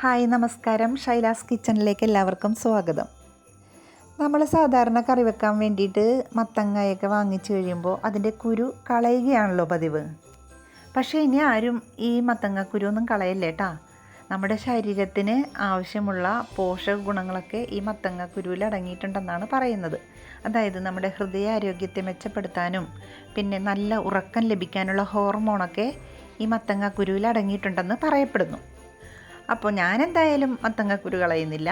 Hi നമസ്കാരം. ഷൈലാസ് കിച്ചണിലേക്ക് എല്ലാവർക്കും സ്വാഗതം. നമ്മൾ സാധാരണ കറി വെക്കാൻ വേണ്ടിയിട്ട് മത്തങ്ങയൊക്കെ വാങ്ങിച്ചു കഴിയുമ്പോൾ അതിൻ്റെ കുരു കളയുകയാണല്ലോ പതിവ്. പക്ഷേ ഇനി ആരും ഈ മത്തങ്ങക്കുരു ഒന്നും കളയല്ലേ കേട്ടോ. നമ്മുടെ ശരീരത്തിന് ആവശ്യമുള്ള പോഷക ഗുണങ്ങളൊക്കെ ഈ മത്തങ്ങക്കുരുവിൽ അടങ്ങിയിട്ടുണ്ടെന്നാണ് പറയുന്നത്. അതായത് നമ്മുടെ ഹൃദയാരോഗ്യത്തെ മെച്ചപ്പെടുത്താനും പിന്നെ നല്ല ഉറക്കം ലഭിക്കാനുള്ള ഹോർമോണൊക്കെ ഈ മത്തങ്ങക്കുരുവിൽ അടങ്ങിയിട്ടുണ്ടെന്ന് പറയപ്പെടുന്നു. അപ്പോൾ ഞാൻ എന്തായാലും മത്തങ്ങക്കുരു കളയുന്നില്ല.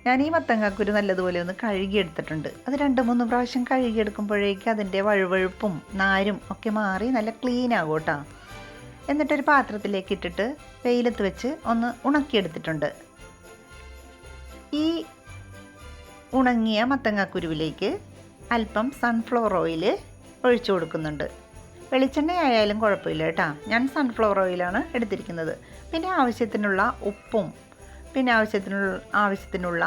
ഞാൻ ഈ മത്തങ്ങക്കുരു നല്ലതുപോലെ ഒന്ന് കഴുകിയെടുത്തിട്ടുണ്ട്. അത് 2-3 പ്രാവശ്യം കഴുകിയെടുക്കുമ്പോഴേക്ക് അതിൻ്റെ വഴുവഴുപ്പും നാരും ഒക്കെ മാറി നല്ല ക്ലീൻ ആകും കേട്ടോ. എന്നിട്ടൊരു പാത്രത്തിലേക്ക് ഇട്ടിട്ട് വെയിലത്ത് വെച്ച് ഒന്ന് ഉണക്കിയെടുത്തിട്ടുണ്ട്. ഈ ഉണങ്ങിയ മത്തങ്ങക്കുരുവിലേക്ക് അല്പം സൺഫ്ലവർ ഓയിൽ ഒഴിച്ചു കൊടുക്കുന്നുണ്ട്. വെളിച്ചെണ്ണയായാലും കുഴപ്പമില്ല കേട്ടോ. ഞാൻ സൺഫ്ലവർ ഓയിലാണ് എടുത്തിരിക്കുന്നത്. പിന്നെ ആവശ്യത്തിനുള്ള ഉപ്പും പിന്നെ ആവശ്യത്തിനുള്ള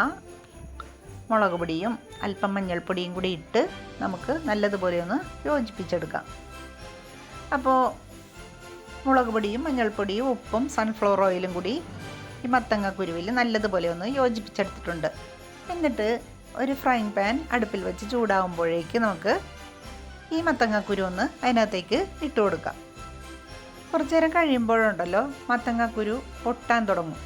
മുളക് പൊടിയും അല്പം മഞ്ഞൾപ്പൊടിയും കൂടി ഇട്ട് നമുക്ക് നല്ലതുപോലെ ഒന്ന് യോജിപ്പിച്ചെടുക്കാം. അപ്പോൾ മുളക് പൊടിയും മഞ്ഞൾപ്പൊടിയും ഉപ്പും സൺഫ്ലവർ ഓയിലും കൂടി ഈ മത്തങ്ങക്കുരുവിൽ നല്ലതുപോലെ ഒന്ന് യോജിപ്പിച്ചെടുത്തിട്ടുണ്ട്. എന്നിട്ട് ഒരു ഫ്രൈങ് പാൻ അടുപ്പിൽ വെച്ച് ചൂടാകുമ്പോഴേക്ക് നമുക്ക് ഈ മത്തങ്ങക്കുരു ഒന്ന് അതിനകത്തേക്ക് ഇട്ട് കൊടുക്കാം. കുറച്ച് നേരം കഴിയുമ്പോഴുണ്ടല്ലോ മത്തങ്ങക്കുരു പൊട്ടാൻ തുടങ്ങും.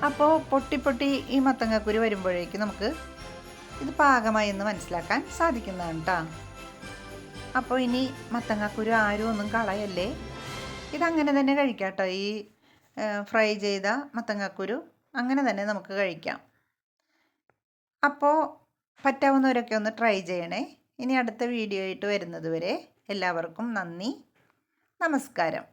അപ്പോൾ പൊട്ടി ഈ മത്തങ്ങക്കുരു വരുമ്പോഴേക്ക് നമുക്ക് ഇത് പാകമായി എന്ന് മനസ്സിലാക്കാൻ സാധിക്കുന്നതാണ് കേട്ടോ. അപ്പോൾ ഇനി മത്തങ്ങക്കുരു ആരും ഒന്നും കളയല്ലേ. ഇതങ്ങനെ തന്നെ കഴിക്കാം കേട്ടോ. ഈ ഫ്രൈ ചെയ്ത മത്തങ്ങക്കുരു അങ്ങനെ തന്നെ നമുക്ക് കഴിക്കാം. അപ്പോൾ പറ്റാവുന്നവരൊക്കെ ഒന്ന് ട്രൈ ചെയ്യണേ. ഇനി അടുത്ത വീഡിയോ ആയിട്ട് വരുന്നത് വരെ എല്ലാവർക്കും നന്ദി, നമസ്കാരം.